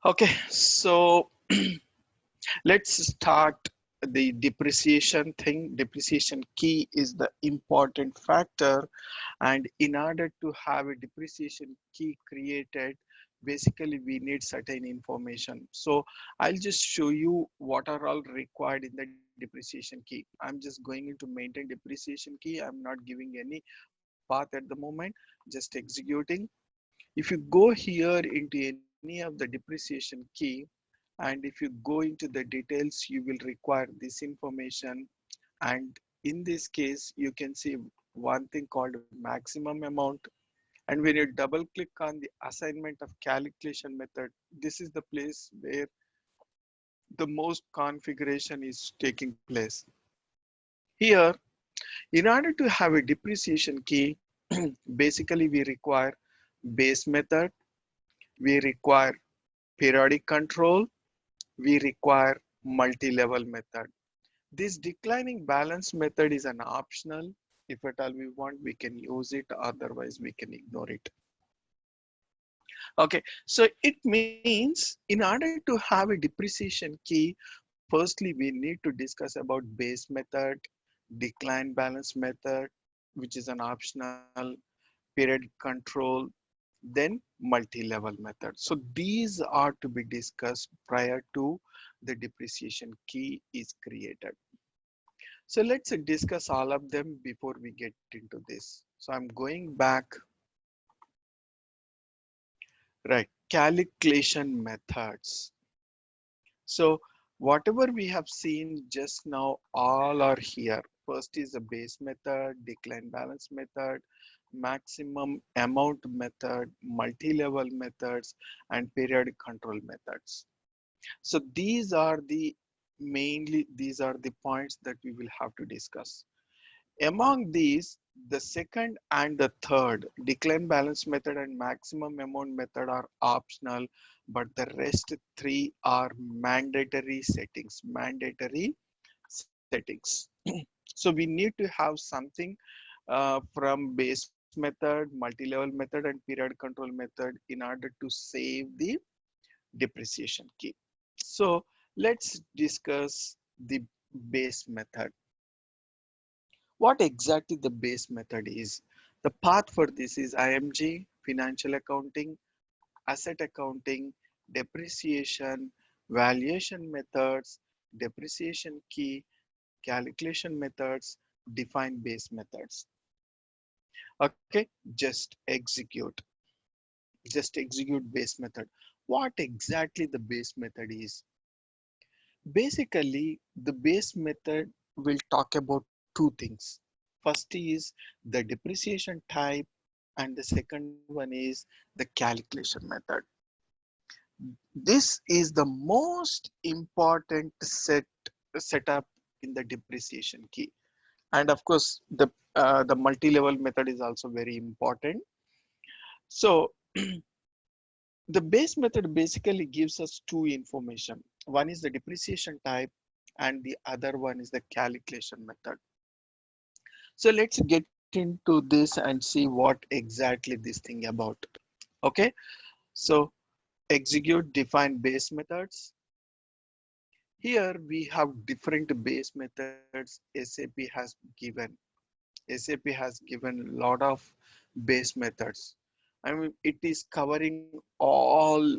Okay, so let's start the depreciation thing. Depreciation key is the important factor, and in order to have a depreciation key created, basically we need certain information. So I'll just show you what are all required in the depreciation key. I'm just going into maintain depreciation key. I'm not giving any path at the moment, just executing. If you go here into any of the depreciation key, and if you go into the details, you will require this information. And in this case, you can see one thing called maximum amount. And when you double click on the assignment of calculation method, this is the place where the most configuration is taking place. Here, in order to have a depreciation key, basically we require base method, we require periodic control, we require multi-level method. This declining balance method is an optional. If at all we want, we can use it, otherwise we can ignore it. Okay, so it means in order to have a depreciation key, firstly we need to discuss about base method, decline balance method, which is an optional, period control, then multi-level method. So these are to be discussed prior to the depreciation key is created. So let's discuss all of them before we get into this. So I'm going back, right, calculation methods. So whatever we have seen just now, all are here. First is the base method, decline balance method, maximum amount method, multi-level methods, and periodic control methods. So these are the mainly, these are the points that we will have to discuss. Among these, the second and the third, decline balance method and maximum amount method, are optional, but the rest three are mandatory settings. Mandatory settings. So we need to have something from base method, multi-level method, and period control method in order to save the depreciation key. So let's discuss the base method. What exactly the base method is? The path for this is IMG, financial accounting, asset accounting, depreciation, valuation methods, depreciation key, calculation methods, define base methods. Okay, just execute base method. What exactly the base method is? Basically, the base method will talk about two things. First is the depreciation type, and the second one is the calculation method. This is the most important setup in the depreciation key. And of course, the multi-level method is also very important. So the base method basically gives us two information. One is the depreciation type, and the other one is the calculation method. So let's get into this and see what exactly this thing about. Okay, so execute define base methods. Here we have different base methods SAP has given. SAP has given a lot of base methods. I mean, it is covering all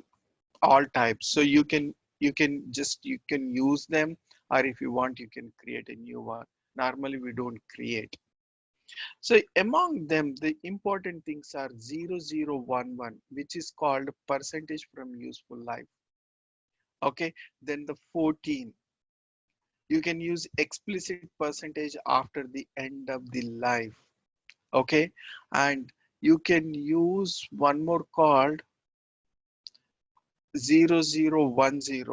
types. So you can use them, or if you want, you can create a new one. Normally we don't create. So among them, the important things are 0011, which is called percentage from useful life. Okay, then the 14, you can use explicit percentage after the end of the life. Okay, and you can use one more called 0010,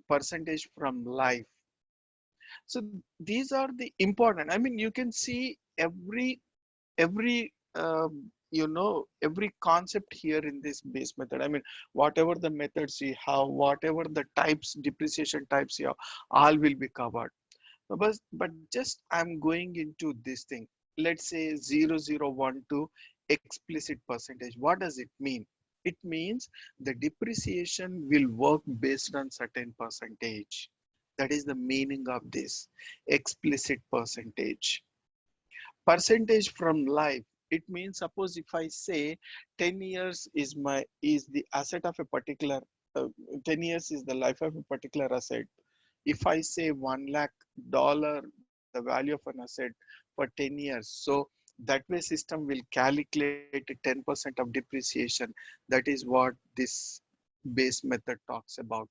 percentage from life. So these are the important. I mean, you can see every every concept here in this base method. I mean, whatever the methods you have, whatever the types, depreciation types you have, all will be covered. But just I'm going into this thing. Let's say 0012 explicit percentage. What does it mean? It means the depreciation will work based on certain percentage. That is the meaning of this explicit percentage. Percentage from life. It means suppose if I say 10 years is the asset of a particular, uh, 10 years is the life of a particular asset. If I say $1 lakh, the value of an asset for 10 years, so that way system will calculate 10% of depreciation. That is what this base method talks about.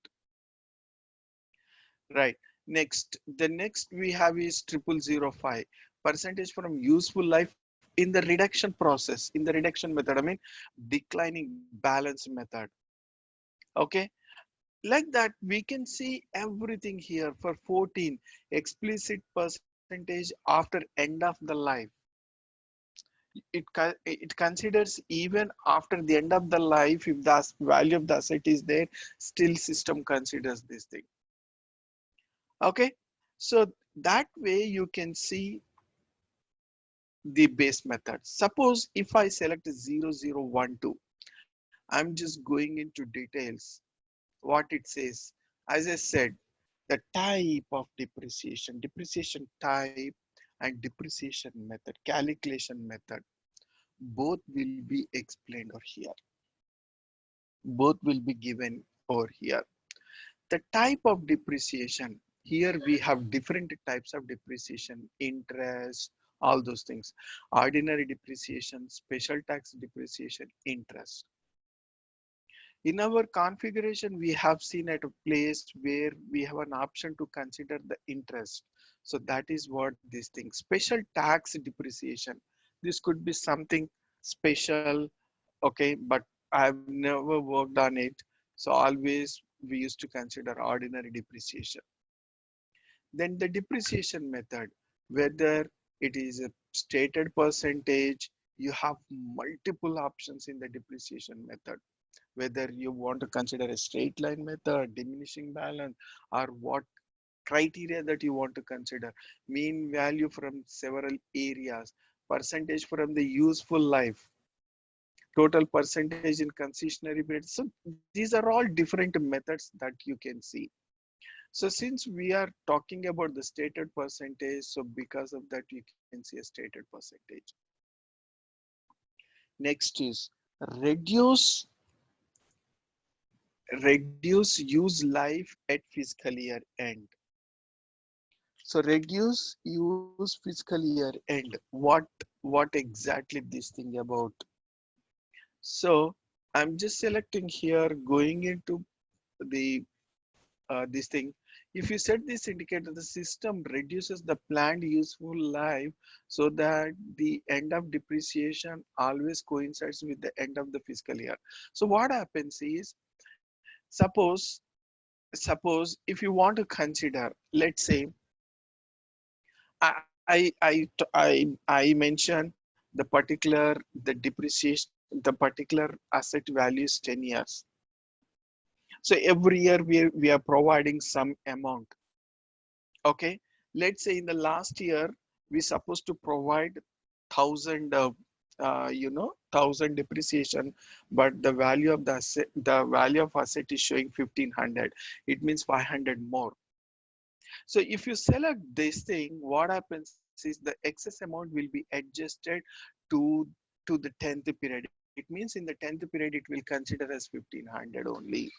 Right. Next, the next we have is 0005 percentage from useful life in the reduction process, in the reduction method. I mean, declining balance method. Okay. Like that, we can see everything here for 14 explicit percentage after end of the life. It considers even after the end of the life, if the value of the asset is there, still system considers this thing. Okay. So that way you can see the base method. Suppose if I select 0012, I'm just going into details what it says. As I said, the type of depreciation type and depreciation method, calculation method, both will be explained over here. Both will be given over here. The type of depreciation, here we have different types of depreciation, interest, all those things. Ordinary depreciation, special tax depreciation, interest. In our configuration, we have seen at a place where we have an option to consider the interest. So that is what this thing, special tax depreciation. This could be something special, okay, but I've never worked on it. So always we used to consider ordinary depreciation. Then the depreciation method, whether it is a stated percentage, you have multiple options in the depreciation method, whether you want to consider a straight line method, diminishing balance, or what criteria that you want to consider. Mean value from several areas, percentage from the useful life, total percentage in concessionary period. So these are all different methods that you can see. So since we are talking about the stated percentage, so because of that, you can see a stated percentage. Next is reduce reduce use life at fiscal year end. So reduce use fiscal year end. What exactly this thing about? So I'm just selecting here, going into the this thing. If you set this indicator, the system reduces the planned useful life so that the end of depreciation always coincides with the end of the fiscal year. So what happens is, suppose if you want to consider, let's say I mentioned the depreciation, the particular asset value is 10 years. So every year we are providing some amount. Okay, let's say in the last year we supposed to provide thousand, 1,000 depreciation, but the value of asset is showing 1,500. It means 500 more. So if you select this thing, what happens is the excess amount will be adjusted to to the 10th period. It means in the 10th period it will consider as 1,500 only.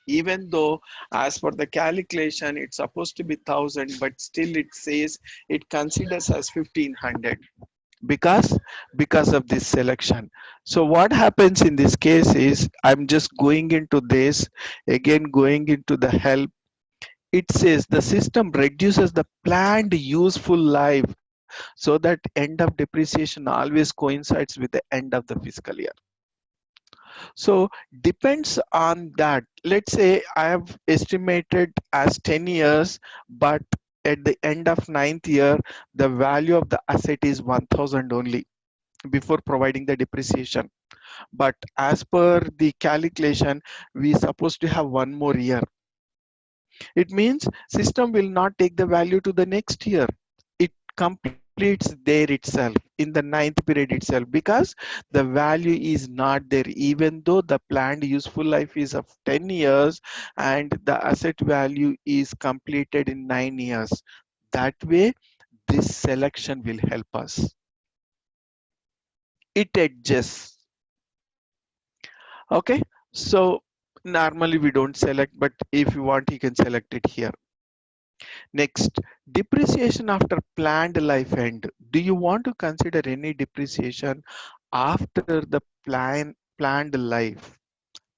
Even though as per the calculation it's supposed to be 1,000, but still it says it considers as 1,500 because of this selection. So what happens in this case is, I'm just going into this again, going into the help. It says the system reduces the planned useful life so that end of depreciation always coincides with the end of the fiscal year. So depends on that. Let's say I have estimated as 10 years, but at the end of ninth year, the value of the asset is 1,000 only before providing the depreciation. But as per the calculation, we supposed to have one more year. It means system will not take the value to the next year. It completely completes there itself in the ninth period itself, because the value is not there, even though the planned useful life is of 10 years and the asset value is completed in 9 years. That way, this selection will help us. It adjusts. Okay, so normally we don't select, but if you want, you can select it here. Next, depreciation after planned life end. Do you want to consider any depreciation after the planned life?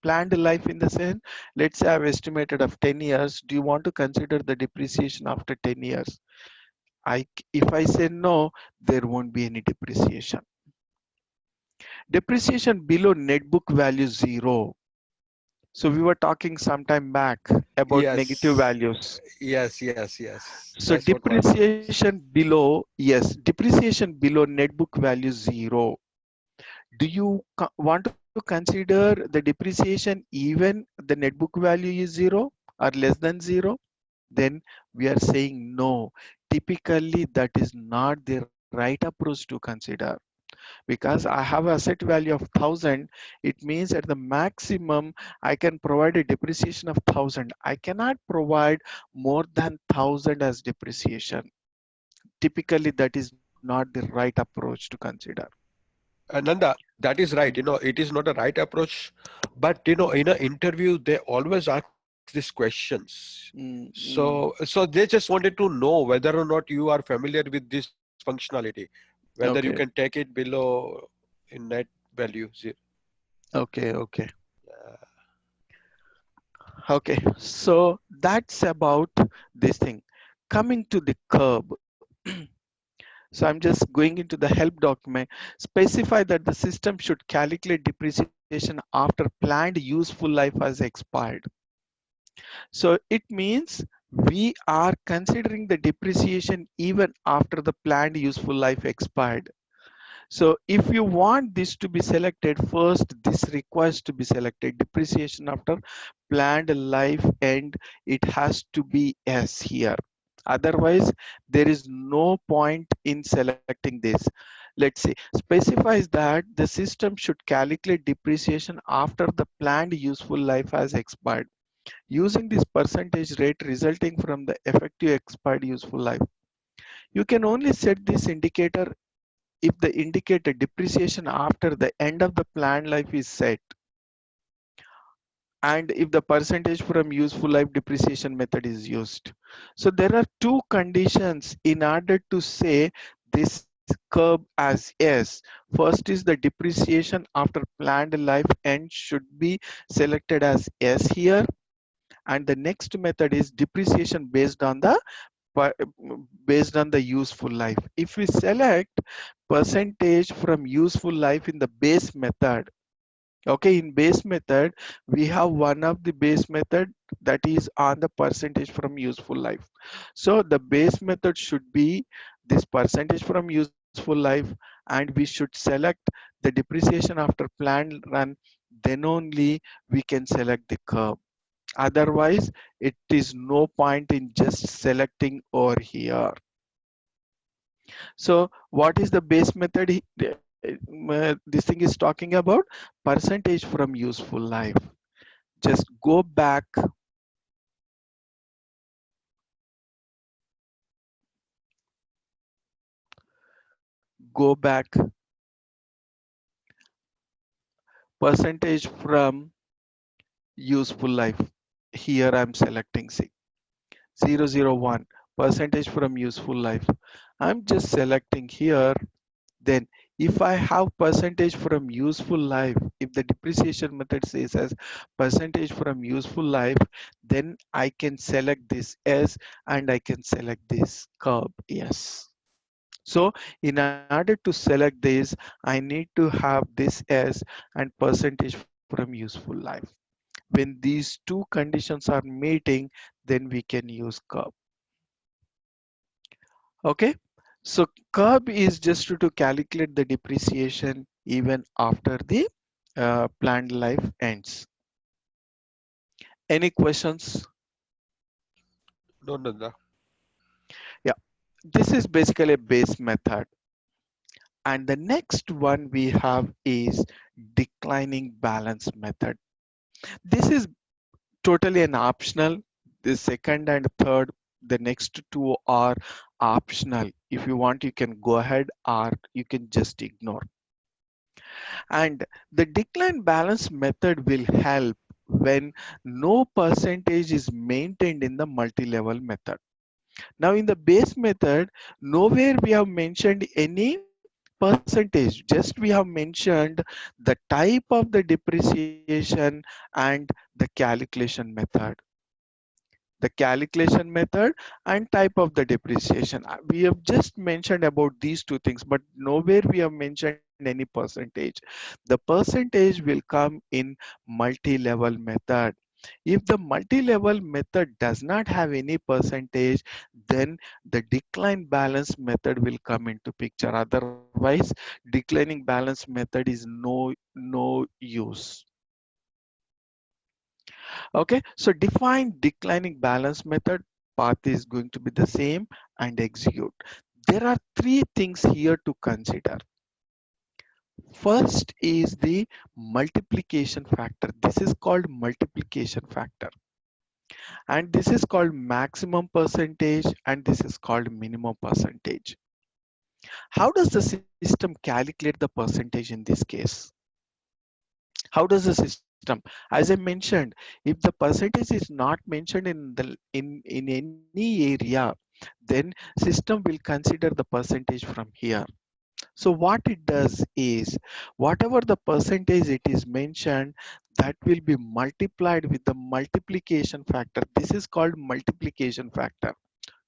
Planned life in the sense, let's say I've estimated of 10 years. Do you want to consider the depreciation after 10 years? If I say no, there won't be any depreciation. Depreciation below net book value zero. So we were talking sometime back about negative Yes, values. yes. So That's what was. depreciation below net book value zero. Do you want to consider the depreciation even the net book value is zero or less than zero? Then we are saying no. Typically, that is not the right approach to consider, because I have asset value of 1,000. It means at the maximum I can provide a depreciation of 1,000. I cannot provide more than 1,000 as depreciation. Typically, that is not the right approach to consider. Nanda, that is right. It is not a right approach, but in an interview, they always ask these questions. Mm, mm. So they just wanted to know whether or not you are familiar with this functionality, whether you can Okay, take it below in net value. okay. Okay, so that's about this thing. Coming to the curb. So I'm just going into the help document. Specify that the system should calculate depreciation after planned useful life has expired. So it means we are considering the depreciation even after the planned useful life expired. So if you want this to be selected first, this requires to be selected depreciation after planned life end. It has to be S here. Otherwise, there is no point in selecting this. Let's say specifies that the system should calculate depreciation after the planned useful life has expired using this percentage rate resulting from the effective expired useful life. You can only set this indicator if the indicator depreciation after the end of the planned life is set, and if the percentage from useful life depreciation method is used. So there are two conditions in order to say this curve as S. First is the depreciation after planned life end should be selected as S here, and the next method is depreciation based on the useful life. If we select percentage from useful life in the base method, okay, in base method, we have one of the base method that is on the percentage from useful life. So the base method should be this percentage from useful life, and we should select the depreciation after planned run, then only we can select the curve. Otherwise, it is no point in just selecting over here. So what is the base method? This thing is talking about percentage from useful life. Just go back, percentage from useful life. Here I'm selecting 001 percentage from useful life. I'm just selecting here. Then if I have percentage from useful life, if the depreciation method says as percentage from useful life, then I can select this S and I can select this curve. Yes. So in order to select this, I need to have this S and percentage from useful life. When these two conditions are meeting, then we can use curve. Okay. So curb is just to calculate the depreciation even after the planned life ends. Any questions? No, Nanda. Yeah. This is basically a base method. And the next one we have is declining balance method. This is totally an optional. The second and third, the next two are optional. If you want, you can go ahead or you can just ignore. And the decline balance method will help when no percentage is maintained in the multi-level method. Now in the base method, nowhere we have mentioned any percentage, just we have mentioned the type of the depreciation and the calculation method. The calculation method and type of the depreciation. We have just mentioned about these two things, but nowhere we have mentioned any percentage. The percentage will come in multi-level method. If the multi-level method does not have any percentage, then the decline balance method will come into picture. Otherwise, declining balance method is no use. Okay, so define declining balance method. Path is going to be the same and execute. There are three things here to consider. First is the multiplication factor. This is called multiplication factor. And this is called maximum percentage and this is called minimum percentage. How does the system calculate the percentage in this case? How does the system, as I mentioned, if the percentage is not mentioned in any area, then system will consider the percentage from here. So what it does is whatever the percentage it is mentioned, that will be multiplied with the multiplication factor. This is called multiplication factor.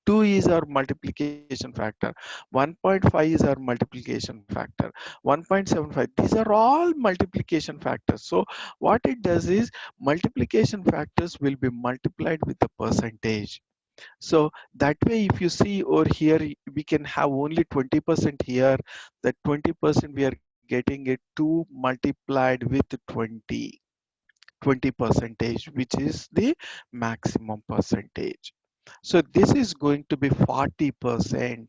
2 is our multiplication factor, 1.5 is our multiplication factor, 1.75, these are all multiplication factors. So what it does is multiplication factors will be multiplied with the percentage. So that way, if you see over here, we can have only 20% here. That 20% we are getting it 2 multiplied with 20 percentage, which is the maximum percentage. So this is going to be 40%.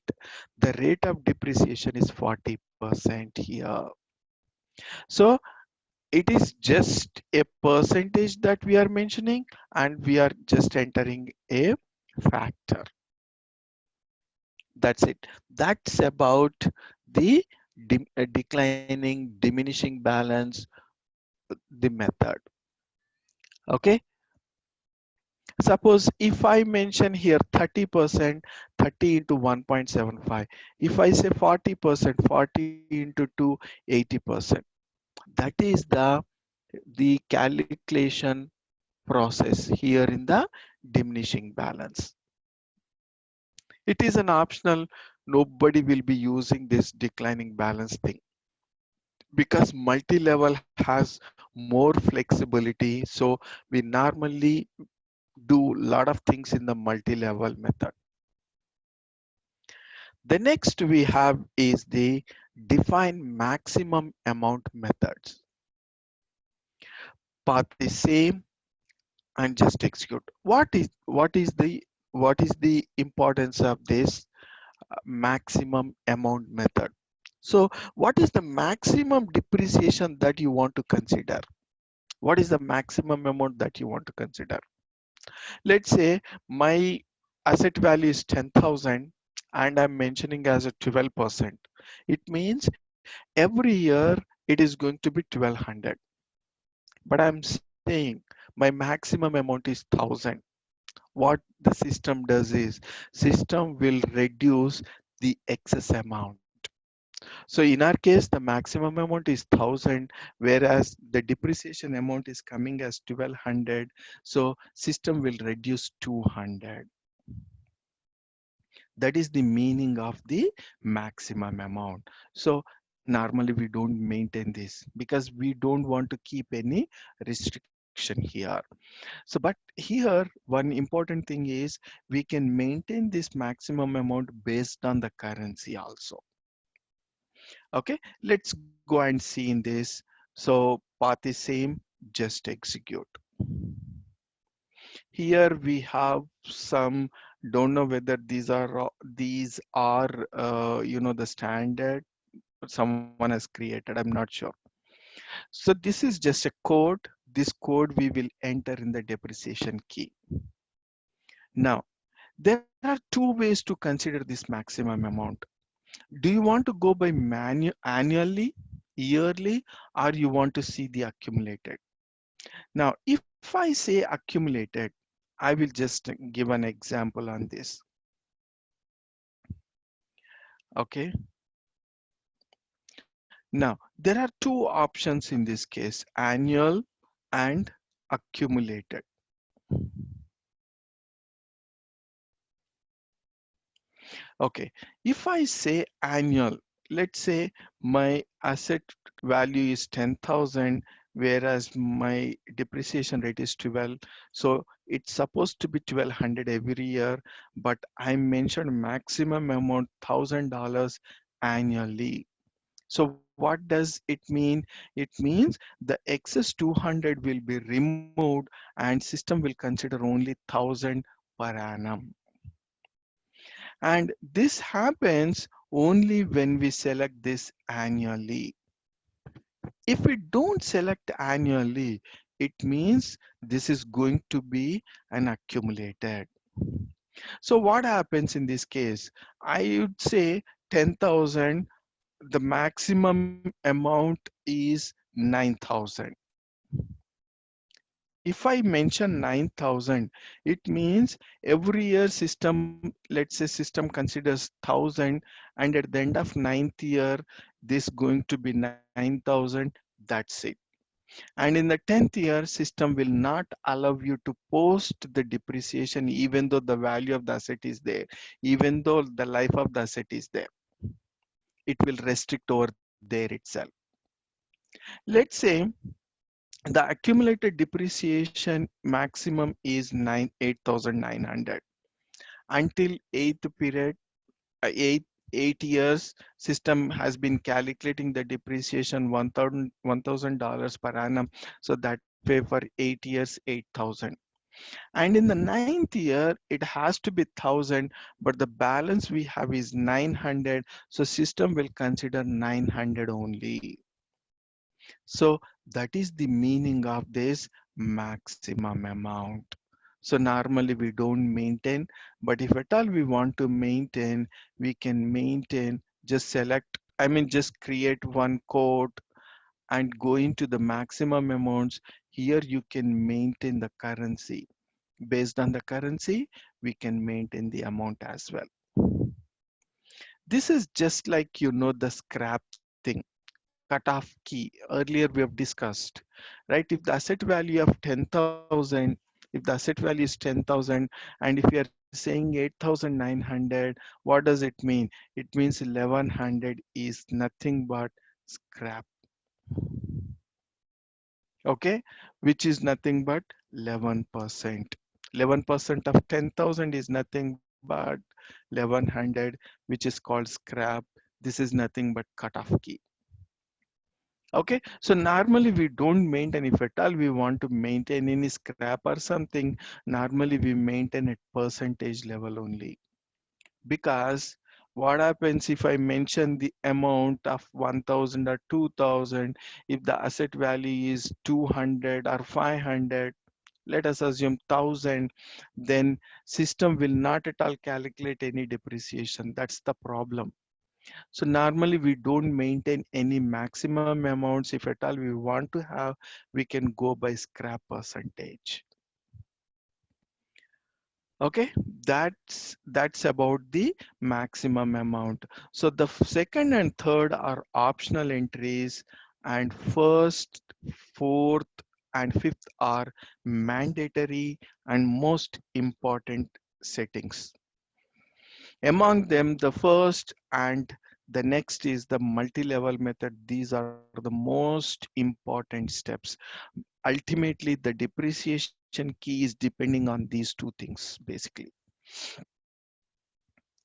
The rate of depreciation is 40% here. So it is just a percentage that we are mentioning and we are just entering a factor. That's it. That's about the declining, diminishing balance, the method. Okay. Suppose if I mention here 30%, 30 into 1.75. If I say 40%, 40 into 2, 80%. That is the calculation process here in the diminishing balance. It is an optional. Nobody will be using this declining balance thing because multi-level has more flexibility. So we normally do a lot of things in the multi-level method. The next we have is the define maximum amount methods. Path is same and just execute. What is the importance of this maximum amount method? So what is the maximum depreciation that you want to consider? What is the maximum amount that you want to consider? Let's say my asset value is 10,000 and I'm mentioning as a 12%. It means every year it is going to be 1200. But I'm saying my maximum amount is 1000. What the system does is system will reduce the excess amount. So in our case, the maximum amount is 1000, whereas the depreciation amount is coming as 1200. So system will reduce 200. That is the meaning of the maximum amount. So normally we don't maintain this because we don't want to keep any restriction here. So but here one important thing is we can maintain this maximum amount based on the currency also. Okay, let's go and see in this. So path is same, just execute. Here we have some Don't know whether these are the standard someone has created. I'm not sure. So this is just a code. This code we will enter in the depreciation key. Now, there are two ways to consider this maximum amount. Do you want to go by annually, yearly, or you want to see the accumulated? Now, if I say accumulated, I will just give an example on this. Okay. Now, there are two options in this case, annual and accumulated. Okay, if I say annual, let's say my asset value is 10,000, whereas my depreciation rate is 12. So it's supposed to be 1,200 every year, but I mentioned maximum amount $1,000 annually. So what does it mean? It means the excess 200 will be removed and system will consider only 1,000 per annum. And this happens only when we select this annually. If we don't select annually, it means this is going to be an accumulated. So what happens in this case? I would say 10,000, the maximum amount is 9,000. If I mention 9,000, it means every year system, let's say system considers 1,000, and at the end of ninth year, this going to be 9,000. That's it. And in the 10th year, system will not allow you to post the depreciation, even though the value of the asset is there, even though the life of the asset is there. It will restrict over there itself. Let's say the accumulated depreciation maximum is 8,900 until eighth period, eight 8 years. System has been calculating the depreciation $1,000 per annum. So that way for 8 years 8,000, and in the ninth year it has to be 1,000, but the balance we have is 900. So system will consider 900 only. So that is the meaning of this maximum amount. So normally we don't maintain, but if at all we want to maintain, we can maintain, just select, I mean, just create one code and go into the maximum amounts. Here you can maintain the currency. Based on the currency, we can maintain the amount as well. This is just like, the scrap thing, cutoff key. Earlier we have discussed, right? If the asset value of 10,000, if the asset value is 10,000, and if you are saying 8,900, what does it mean? It means 1,100 is nothing but scrap. Okay, which is nothing but 11%. 11% of 10,000 is nothing but 1,100, which is called scrap. This is nothing but cutoff key. Okay, so normally we don't maintain, if at all we want to maintain any scrap or something, normally we maintain at percentage level only. Because what happens if I mention the amount of 1,000 or 2,000, if the asset value is 200 or 500, let us assume 1,000, then system will not at all calculate any depreciation. That's the problem. So normally we don't maintain any maximum amounts. If at all we want to have, we can go by scrap percentage. Okay, that's about the maximum amount. So the second and third are optional entries, and first, fourth, and fifth are mandatory and most important settings. Among them, the first and the next is the multi-level method. These are the most important steps. Ultimately, the depreciation key is depending on these two things, basically.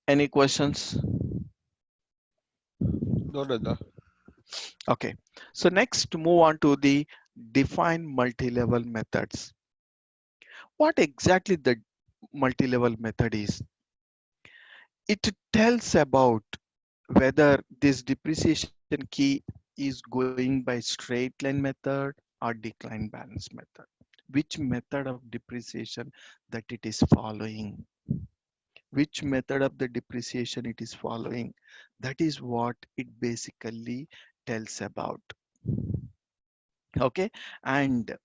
Any questions? No, Nanda. Okay. So next, move on to the define multi-level methods. What exactly the multi-level method is, it tells about whether this depreciation key is going by straight line method or decline balance method, which method of depreciation that it is following, which method of the depreciation it is following. That is what it basically tells about. Okay, and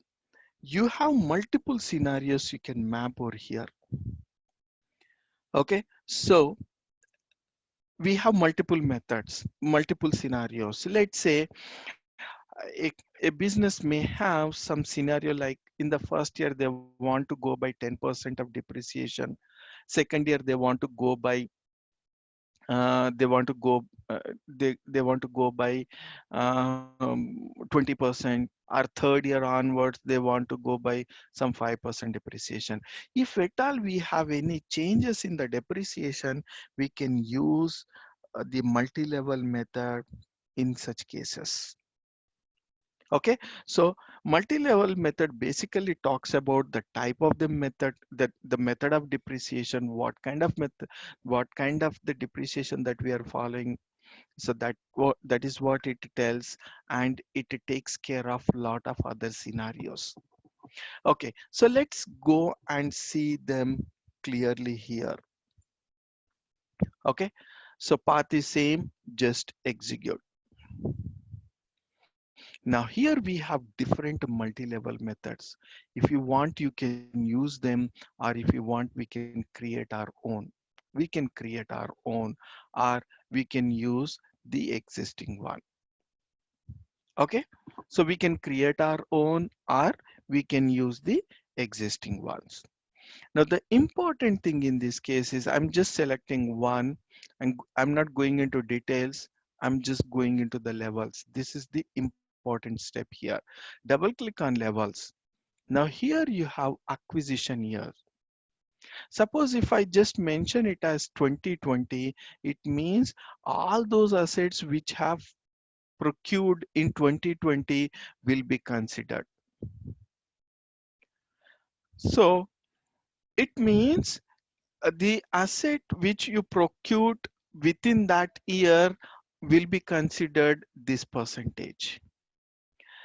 you have multiple scenarios you can map over here. Okay, so we have multiple methods, multiple scenarios. Let's say a business may have some scenario like in the first year they want to go by 10% of depreciation. Second year they want to go by they want to go they want to go by 20%, or third year onwards they want to go by some 5% depreciation. If at all we have any changes in the depreciation, we can use the multi-level method in such cases. Okay, so multi-level method basically talks about the type of the method, that the method of depreciation, what kind of method, what kind of the depreciation that we are following. So that is what it tells, and it takes care of a lot of other scenarios. Okay, so let's go and see them clearly here. Okay, so path is same, just execute. Now here we have different multi-level methods. If you want, you can use them, or if you want, we can create our own. We can create our own, or we can use the existing one. Okay, so we can create our own, or we can use the existing ones. Now the important thing in this case is I'm just selecting one, and I'm not going into details. I'm just going into the levels. This is the important step here. Double click on levels. Now here you have acquisition year. Suppose if I just mention it as 2020, it means all those assets which have procured in 2020 will be considered. So it means the asset which you procured within that year will be considered this percentage.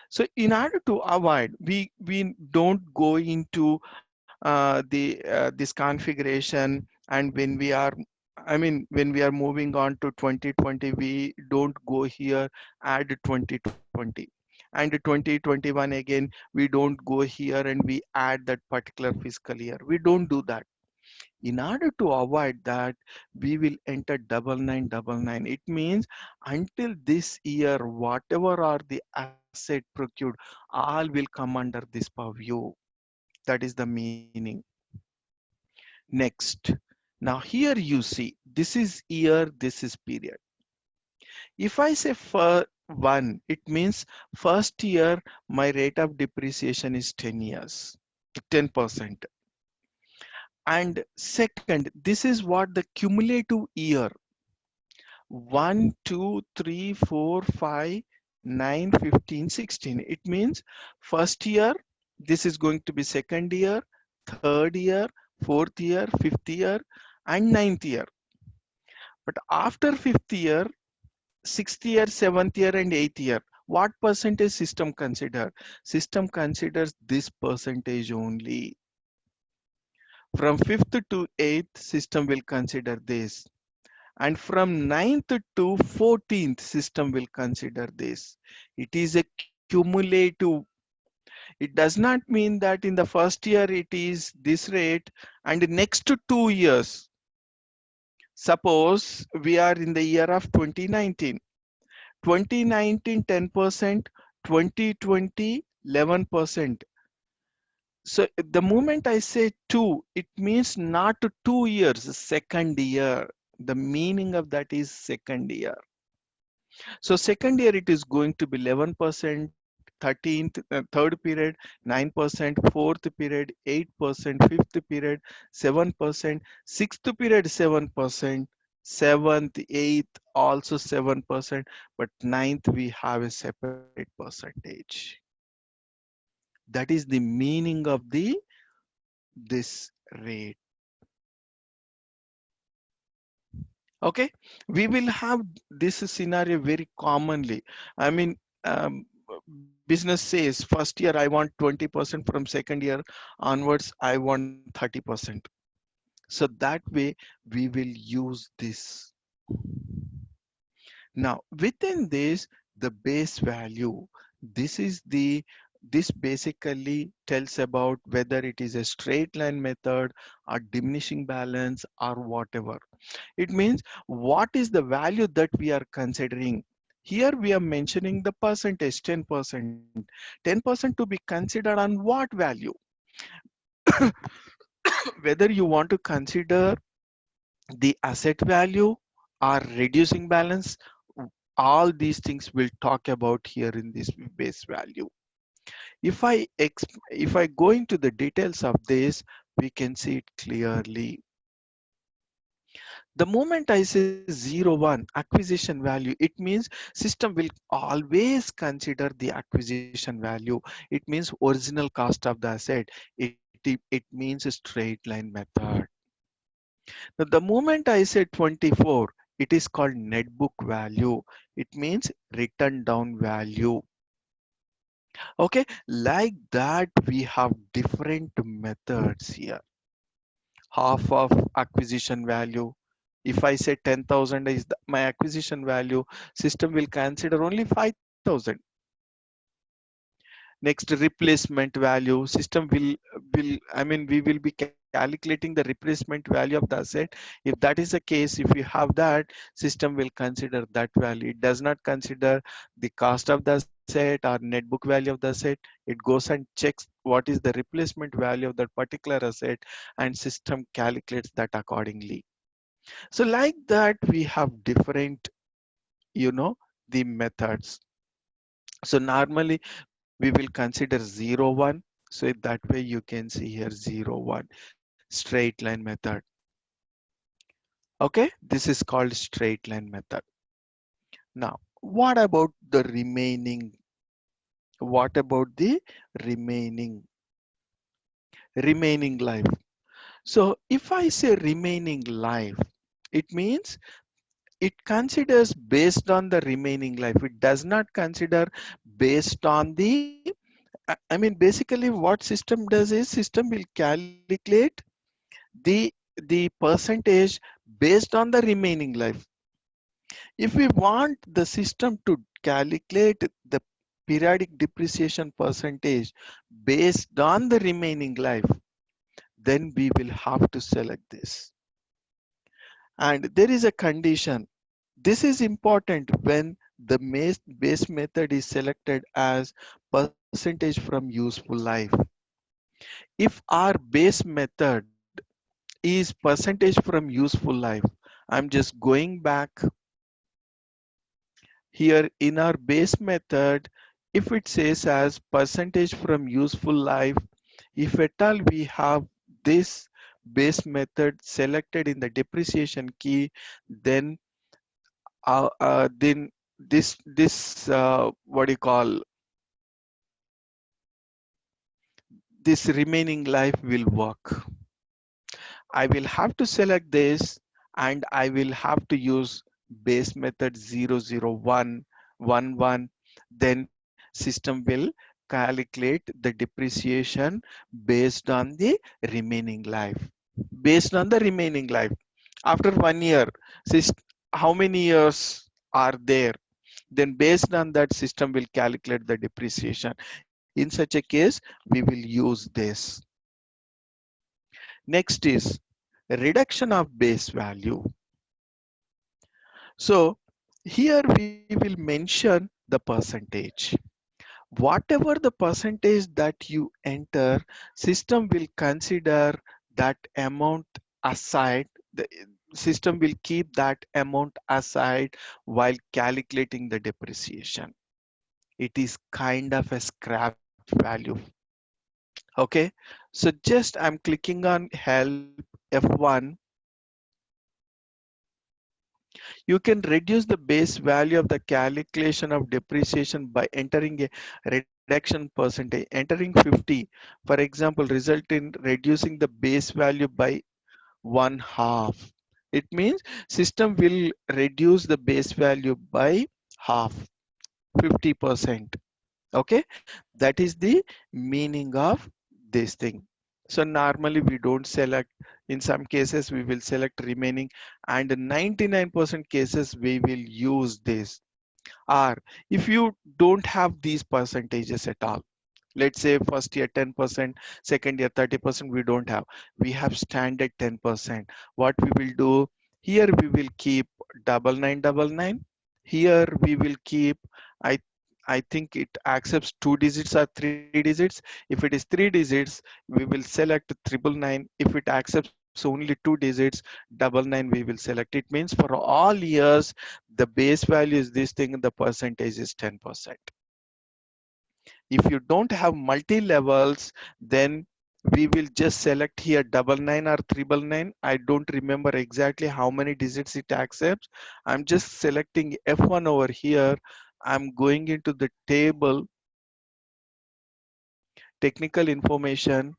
So in order to avoid, we don't go into this configuration, and when we are, I mean, when we are moving on to 2020, we don't go here, add 2020, and 2021 again, we don't go here and we add that particular fiscal year. We don't do that. In order to avoid that, we will enter 9999. It means until this year, whatever are the asset procured, all will come under this purview. That is the meaning. Next. Now here you see, this is year, this is period. If I say for one, it means first year, my rate of depreciation is 10 years, 10%. And second, this is what the cumulative year, 1, 2, 3, 4, 5, 9, 15, 16. It means first year, this is going to be second year, third year, fourth year, fifth year, and ninth year. But after fifth year, sixth year, seventh year, and eighth year, what percentage system consider? System considers this percentage only. From fifth to eighth, system will consider this. And from ninth to 14th, system will consider this. It is a cumulative. It does not mean that in the first year it is this rate, and the next 2 years, suppose we are in the year of 2019, 2019 10%, 2020 11%. So the moment I say two, it means not 2 years, second year. The meaning of that is second year. So second year it is going to be 11%, 13th, third period 9%, fourth period 8%, fifth period 7%, sixth period 7%, seventh, eighth also 7%, but ninth we have a separate percentage. That is the meaning of the this rate. Okay, we will have this scenario very commonly. I mean, business says first year I want 20%, from second year onwards I want 30%. So that way we will use this. Now within this, the base value, this is the, this basically tells about whether it is a straight line method or diminishing balance or whatever. It means what is the value that we are considering. Here we are mentioning the percentage, 10%. 10% to be considered on what value? Whether you want to consider the asset value or reducing balance, all these things we'll talk about here in this base value. If if I go into the details of this, we can see it clearly. The moment I say 01 acquisition value, it means system will always consider the acquisition value. It means original cost of the asset. It means a straight line method. Now, the moment I say 24, it is called net book value. It means written down value. Okay, like that we have different methods here. Half of acquisition value. If I say 10,000 is my acquisition value, system will consider only 5,000. Next, replacement value. System will I mean we will be calculating the replacement value of the asset. If that is the case, if you have that, system will consider that value. It does not consider the cost of the asset or net book value of the asset. It goes and checks what is the replacement value of that particular asset, and system calculates that accordingly. So like that we have different, you know, the methods. So normally we will consider 01. So that way you can see here 01 straight line method. Okay, this is called straight line method. Now what about the remaining? What about the remaining remaining life? So if I say remaining life, it means it considers based on the remaining life. It does not consider based on the, I mean, basically what system does is system will calculate the percentage based on the remaining life. If we want the system to calculate the periodic depreciation percentage based on the remaining life, then we will have to select this. And there is a condition. This is important when the base method is selected as percentage from useful life. If our base method is percentage from useful life, I'm just going back here in our base method. If it says as percentage from useful life, if at all we have this base method selected in the depreciation key, then then this what do you call, this remaining life will work. I will have to select this, and I will have to use base method 00111. Then system will calculate the depreciation based on the remaining life. Based on the remaining life. After 1 year, how many years are there? Then based on that, system will calculate the depreciation. In such a case, we will use this. Next is reduction of base value. So here we will mention the percentage. Whatever the percentage that you enter, system will consider that amount aside. The system will keep that amount aside while calculating the depreciation. It is kind of a scrap value. Okay, so just I'm clicking on help F1. You can reduce the base value of the calculation of depreciation by entering a reduction percentage. Entering 50, for example, result in reducing the base value by one half. It means system will reduce the base value by half, 50%. Okay, that is the meaning of this thing. So normally we don't select, in some cases we will select remaining, and 99% cases we will use this. Or if you don't have these percentages at all, let's say first year 10%, second year 30%, we don't have, we have standard 10%. What we will do here, we will keep 9999. Here we will keep, i I think it accepts 2 digits or 3 digits. If it is 3 digits, we will select 999. If it accepts only 2 digits, 99 we will select. It means for all years the base value is this thing, the percentage is 10%. If you don't have multi levels, then we will just select here 99 or 999. I don't remember exactly how many digits it accepts. I'm just selecting F1 over here. I'm going into the table, technical information,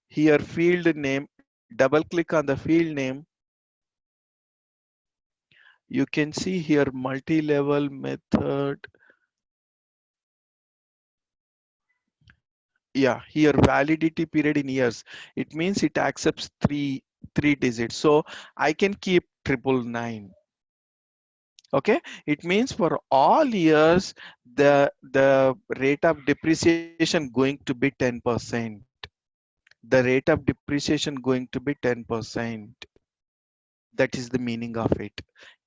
here field name, double click on the field name. You can see here multi-level method. Yeah, here validity period in years. It means it accepts three digits. So I can keep 999. Okay, it means for all years the rate of depreciation going to be 10%. The rate of depreciation going to be 10%. That is the meaning of it.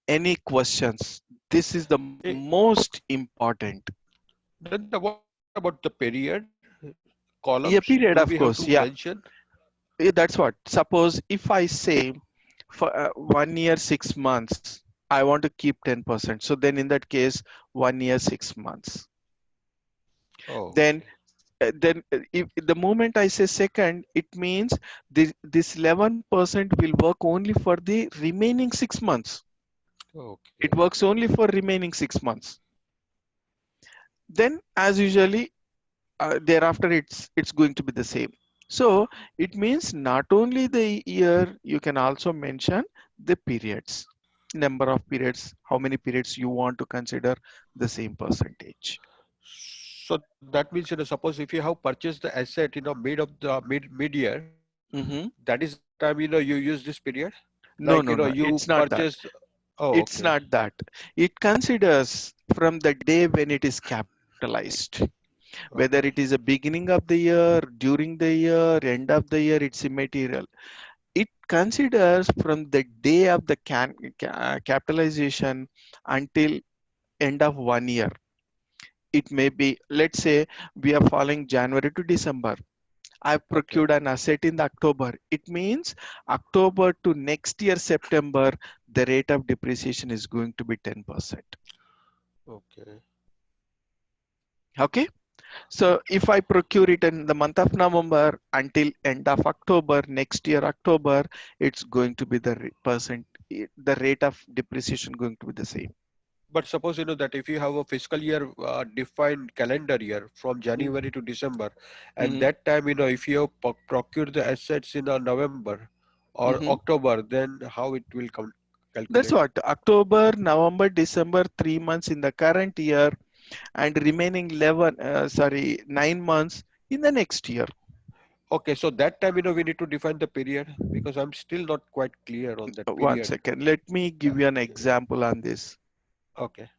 Any questions? This is the Eh, most important. Nanda, what about the period columns? Yeah, Do we period, have of to course. Yeah. mention? That's what. Suppose if I say for 1 year, 6 months, I want to keep 10%. So then in that case, 1 year, 6 months. Oh, Then, okay. if the moment I say second, it means this 11% will work only for the remaining 6 months. It Okay. works only for remaining 6 months. Then, as usually, thereafter it's going to be the same. So it means not only the year, you can also mention the periods, number of periods, how many periods you want to consider the same percentage. So that means, suppose if you have purchased the asset, mid of the mid-year, Hmm. that is the time, you use this period? Like, No, no, no, you it's not that. purchase. Oh, It's okay. not that. It considers from the day when it is capitalized, whether it is Okay. a beginning of the year, during the year, end of the year, it's immaterial. It considers from the day of the capitalization until end of 1 year. It may be, let's say we are following January to December. I've procured Okay. an asset in the October. It means October to next year September, the rate of depreciation is going to be 10%. Okay. Okay. So if I procure it in the month of November until end of October, next year October, it's going to be the the rate of depreciation going to be the same. But suppose, that if you have a fiscal year defined calendar year from Mm-hmm. January to December, and that time, if you have procured the assets in November or Mm-hmm. October, then how it will come That's calculate? what, October, November, December, 3 months in the current year, and remaining 11, 9 months in the next year. Okay, so that time, we need to define the period because I'm still not quite clear on that One period. second, let me Uh, give you an yeah. example on this. Okay,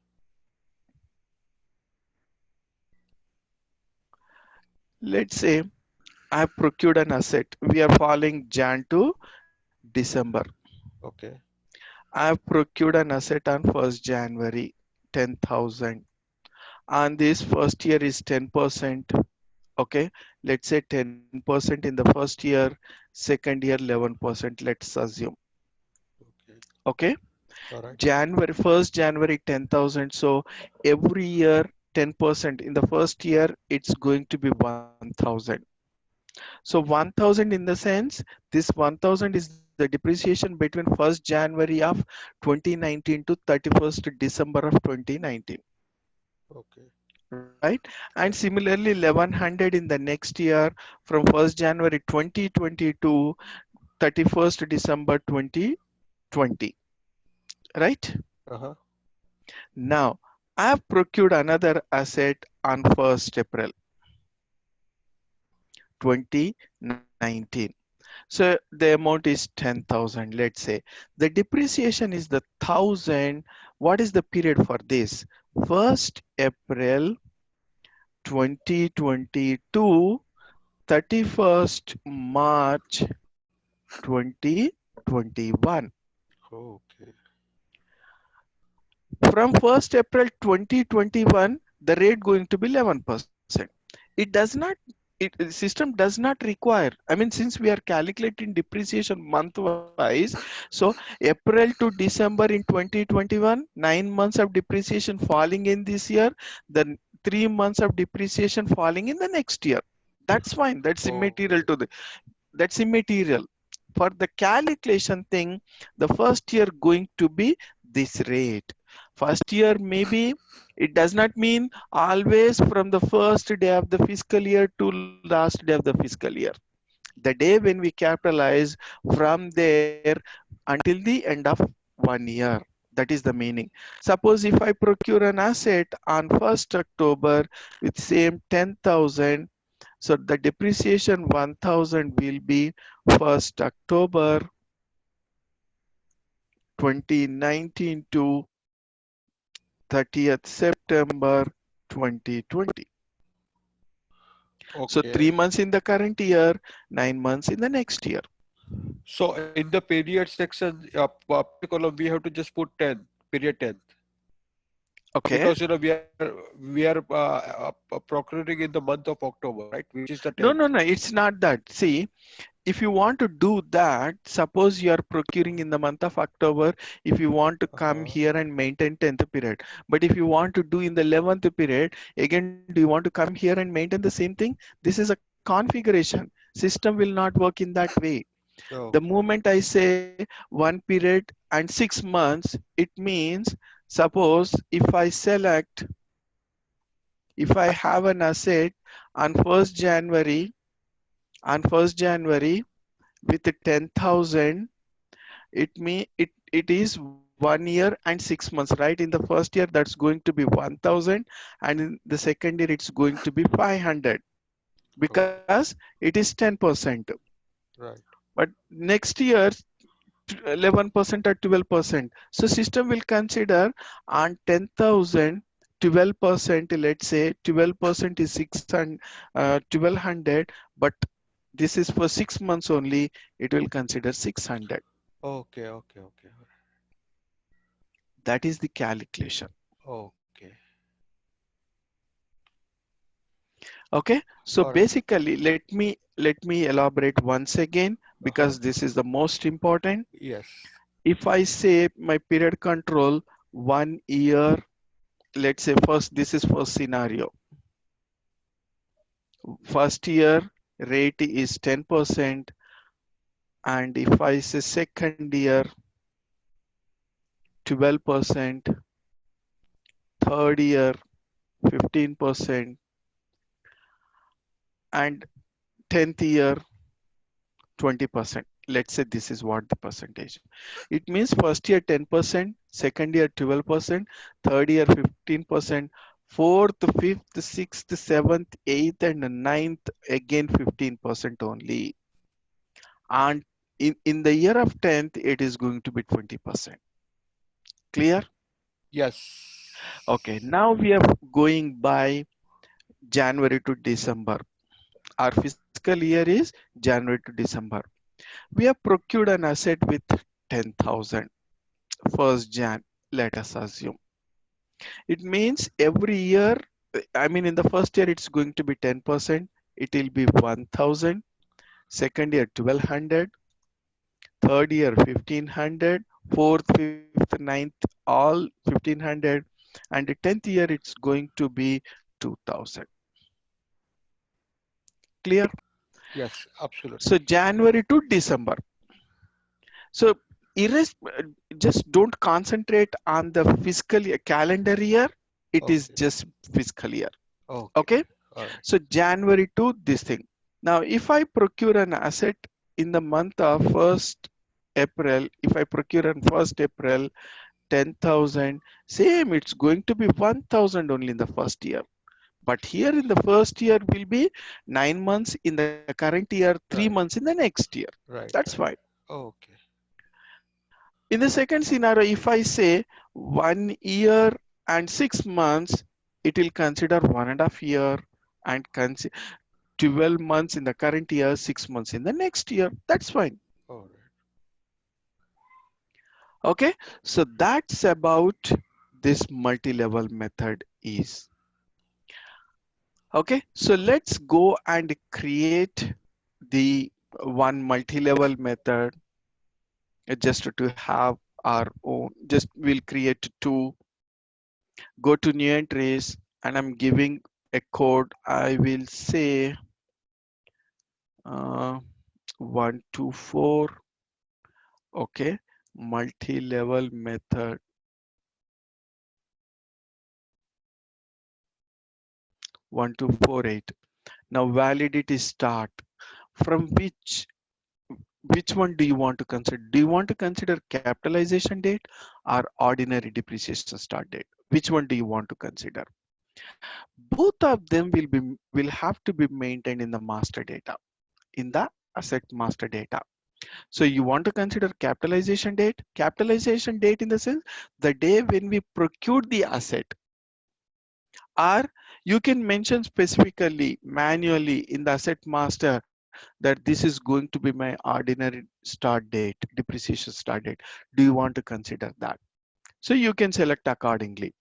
Let's say I have procured an asset. We are following Jan to December. okay, I have procured an asset on 1st January, 10,000. And this first year is 10%. Okay, let's say 10% in the first year, second year 11%, let's assume. okay, Okay, all right, January 1st January 10,000. So every year 10%. In the first year it's going to be 1,000. So 1,000 in the sense, this 1,000 is the depreciation between 1st January of 2019 to 31st December of 2019, okay, right? And right, similarly 1,100 in the next year from 1st January 2020 to 31st December 2020. 20, right? Uh-huh. Now, I have procured another asset on 1st April 2019. So the amount is 10,000, let's say. The depreciation is the 1,000. What is the period for this? 1st April 2022, 31st March 2021. Okay. From 1st April 2021, the rate going to be 11%. It does not, system does not require, I mean, since we are calculating depreciation month wise, so April to December in 2021, 9 months of depreciation falling in this year, then 3 months of depreciation falling in the next year. That's fine. Okay. That's immaterial. For the calculation thing, the first year going to be this rate. First year maybe it does not mean always from the first day of the fiscal year to last day of the fiscal year. The day when we capitalize from there until the end of 1 year. That is the meaning. Suppose if I procure an asset on 1st October with same 10,000, so the depreciation 1000 will be 1st October 2019 to 30th September 2020. So Okay. 3 months in the current year, 9 months in the next year. So in the period section, period column, we have to just put 10, period 10, Okay. because we are procuring in the month of October, right? Which is the No, 10th. no, no, it's not that. See, if you want to do that, suppose you are procuring in the month of October, if you want to come Uh-huh. here and maintain 10th period, but if you want to do in the 11th period, again, do you want to come here and maintain the same thing? This is a configuration. System will not work in that way. The Okay. moment I say one period and 6 months, it means suppose if I have an asset on 1st January, on 1st January with 10,000, it is 1 year and 6 months, right? In the first year, that's going to be 1,000, and in the second year, it's going to be 500 Okay. because it is 10%. Right. But next year, 11% or 12%. So system will consider on 10,000, 12%, let's say 12% is 600, 1200, but this is for 6 months only, it will consider 600. Okay. Okay. Okay. That is the calculation. Okay. Okay. So All right. basically, let me elaborate once again Uh-huh. because this is the most important. Yes. If I say my period control 1 year, let's say first, this is first scenario. First year rate is 10%, and if I say second year 12%, third year 15%, and 10th year 20%. Let's say this is what the percentage. It means first year 10%, second year 12%, third year 15%, fourth, fifth, sixth, seventh, eighth, and ninth again 15% only. And in the year of 10th, it is going to be 20%. Clear? Okay, Yes. now we are going by January to December. Our fiscal year is January to December. We have procured an asset with 10,000 first Jan, let us assume. It means every year, I mean, in the first year, it's going to be 10%. It will be 1,000. Second year, 1,200. Third year, 1,500. Fourth, fifth, ninth, all 1,500. And the 10th year, it's going to be 2,000. Clear? Yes. So Absolutely. January to December. So just don't concentrate on the fiscal year, calendar year. It is Okay. just fiscal year. Okay. Okay. All right. So January to this thing. Now, if I procure an asset in the month of 1st April, if I procure on 1st April 10,000, same, it's going to be 1,000 only in the first year. But here in the first year will be 9 months, in the current year, 3 months Right. in the next year. Right. That's Right. fine. Okay. In the second scenario, if I say 1 year and 6 months, it will consider 1.5 year and 12 months in the current year, 6 months in the next year. That's fine. All right. Okay. So that's about this multi-level method is. Okay. So let's go and create the one multi-level method just to have our own. Just we'll create two. Go to new entries and I'm giving a code. I will say uh, 124. Okay, multi-level method 1248. Now validity start. From which one do you want to consider? Do you want to consider capitalization date or ordinary depreciation start date? Which one do you want to consider? Both of them will have to be maintained in the master data, in the asset master data. So you want to consider capitalization date in the sense the day when we procured the asset, or you can mention specifically manually in the asset master that this is going to be my ordinary start date, depreciation start date. Do you want to consider that? So you can select accordingly.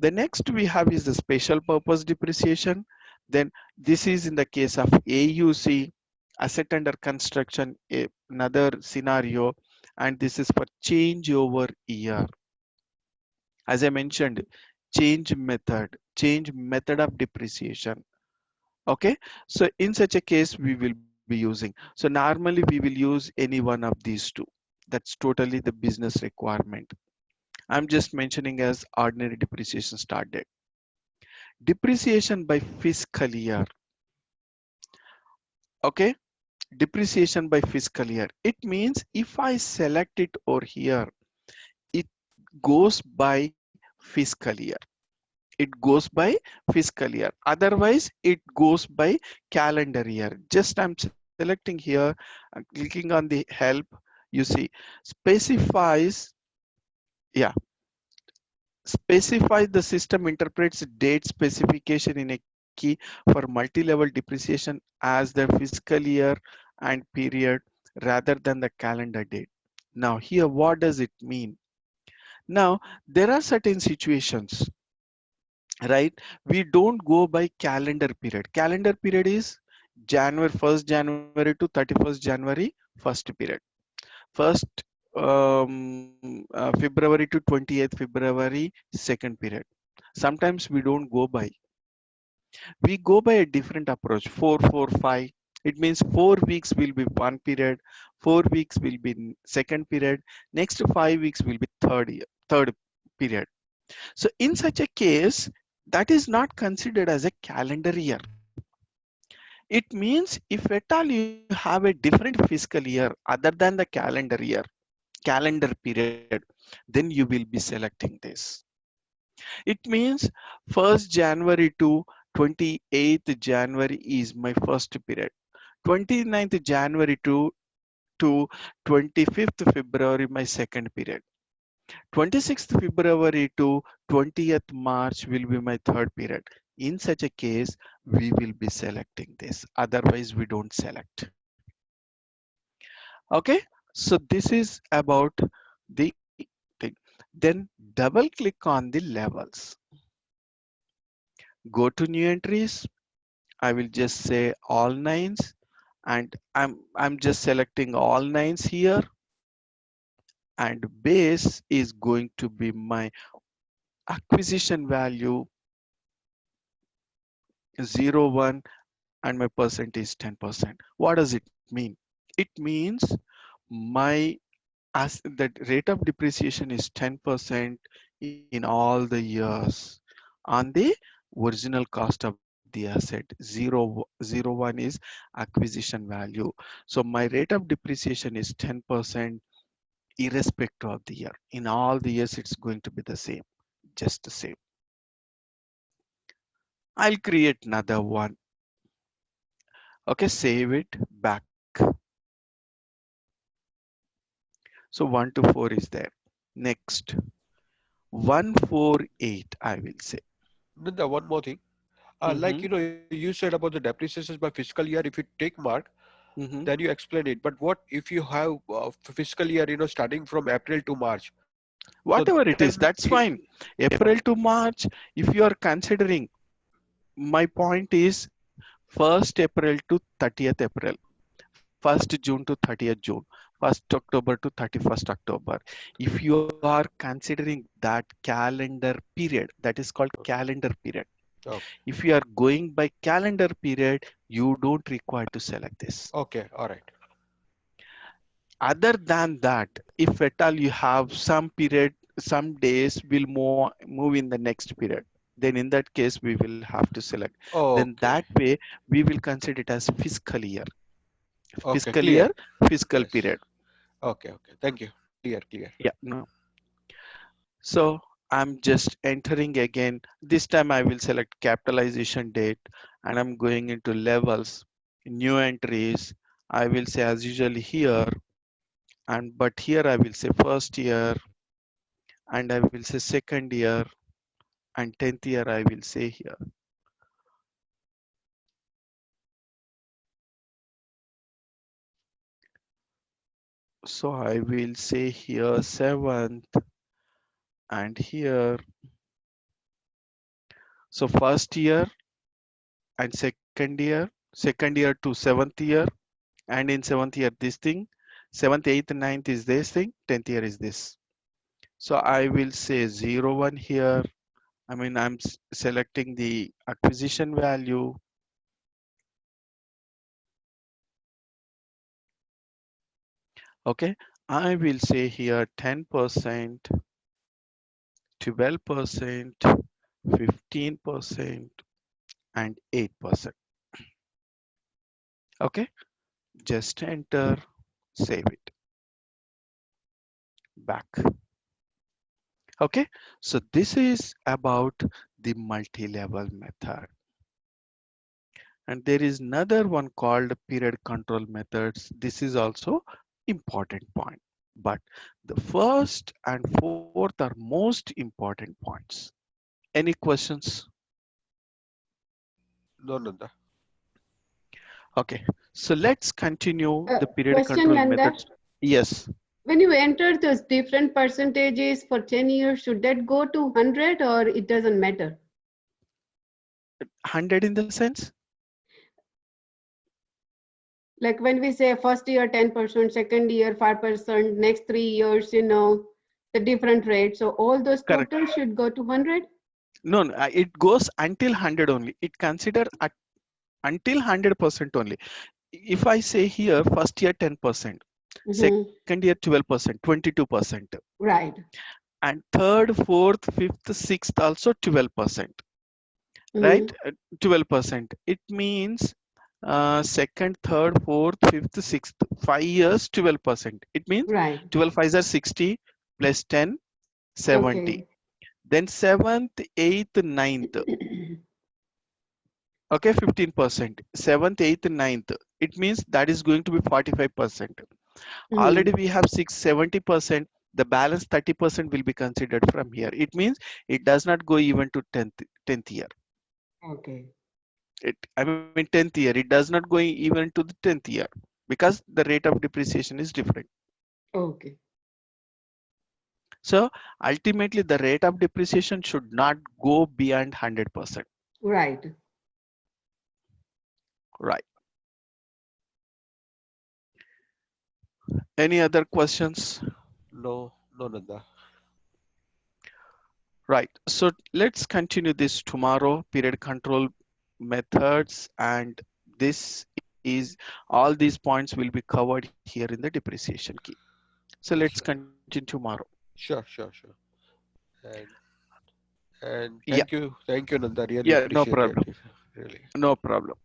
The next we have is the special purpose depreciation. Then this is in the case of AUC, asset under construction, another scenario, and this is for change over year. As I mentioned, change method of depreciation. Okay, so in such a case we will be using. So normally we will use any one of these two. That's totally the business requirement. I'm just mentioning as ordinary depreciation start date. Depreciation by fiscal year. Okay, depreciation by fiscal year. It means if I select it over here, it goes by fiscal year. It goes by fiscal year. Otherwise, it goes by calendar year. Just I'm selecting here, I'm clicking on the help. You see, specifies, yeah, specify the system interprets date specification in a key for multi-level depreciation as the fiscal year and period rather than the calendar date. Now here, what does it mean? Now, there are certain situations, right? We don't go by calendar period. Calendar period is January 1st January to 31st January first period. First February to 28th February second period. Sometimes we don't go by. We go by a different approach. 445. It means 4 weeks will be one period, 4 weeks will be second period, next 5 weeks will be third period. So in such a case, that is not considered as a calendar year. It means if at all you have a different fiscal year other than the calendar year, calendar period, then you will be selecting this. It means 1st January to 28th January is my first period. 29th January to 25th February my second period. 26th February to 20th March will be my third period. In such a case, we will be selecting this. Otherwise, we don't select. Okay, so this is about the thing. Then double click on the levels. Go to new entries. I will just say all nines, and I'm just selecting all nines here, and base is going to be my acquisition value 01 and my percentage 10%. What does it mean? It means my as that rate of depreciation is 10% in all the years on the original cost of the asset. 01 is acquisition value. So my rate of depreciation is 10% irrespective of the year. In all the years, it's going to be the same, just the same. I'll create another one. Okay, save it back. So 1 to 4 is there. Next, 148, I will say. Then the one more thing, like Hmm. you said about the depreciations by fiscal year. If you take mark, Hmm. then you explain it. But what if you have fiscal year, starting from April to March? So Whatever it then, is, that's fine. April to March, if you are considering, my point is 1st April to 30th April, 1st June to 30th June, 1st October to 31st October. If you are considering that calendar period, that is called calendar period. okay, If you are going by calendar period, you don't require to select this. okay, all right, Other than that, if at all you have some period, some days will move in the next period, then in that case we will have to select. Then okay, that way we will consider it as fiscal year. okay, Fiscal clear. year, fiscal Yes. period. Okay, okay. Thank you. Clear, clear. Yeah, no. So I'm just entering again. This time I will select capitalization date and I'm going into levels, new entries. I will say as usual here, and but here I will say first year, and I will say second year, and 10th year I will say here. So I will say here 7th, and here, so first year and second year to 7th year, and in 7th year this thing, 7th, 8th, ninth is this thing, 10th year is this. So I will say 01 here. I mean, I'm selecting the acquisition value. Okay, I will say here 10%, 12%, 15%, and 8%. Okay, just enter, save it back. Okay, so this is about the multi-level method. And there is another one called period control methods. This is also important point. But the first and fourth are most important points. Any questions? No, Nanda. Okay, so let's continue the period Question, control Nanda. methods. Yes, When you enter those different percentages for 10 years, should that go to 100 or it doesn't matter? 100 in the sense? Like when we say first year 10%, second year 5%, next 3 years, the different rates. So all those Correct. totals should go to 100? No, no, it goes until 100 only. It consider at until 100% only. If I say here first year 10%, Mm-hmm. second year 12%, 22%, Right. and third, fourth, fifth, sixth also 12%, right? Mm-hmm. 12%. It means second, third, fourth, fifth, sixth, 5 years, 12%. It means Right. 12 5s are 60 plus 10, 70. Okay. Then seventh, eighth, ninth. Okay, 15%. Seventh, eighth, ninth. It means that is going to be 45%. Mm-hmm. Already we have 70%. The balance 30% will be considered from here. It means it does not go even to 10th year. Okay. I mean 10th year. It does not go even to the 10th year because the rate of depreciation is different. Okay. So ultimately the rate of depreciation should not go beyond 100%. Right. Right. Any other questions? No, no, Nanda. Right. So let's continue this tomorrow. Period control methods, and this is all these points will be covered here in the depreciation key. So let's Sure, continue tomorrow. sure, sure, sure. And and Yeah. thank you, Nanda. Really Yeah. No appreciate it. problem. Really. No problem.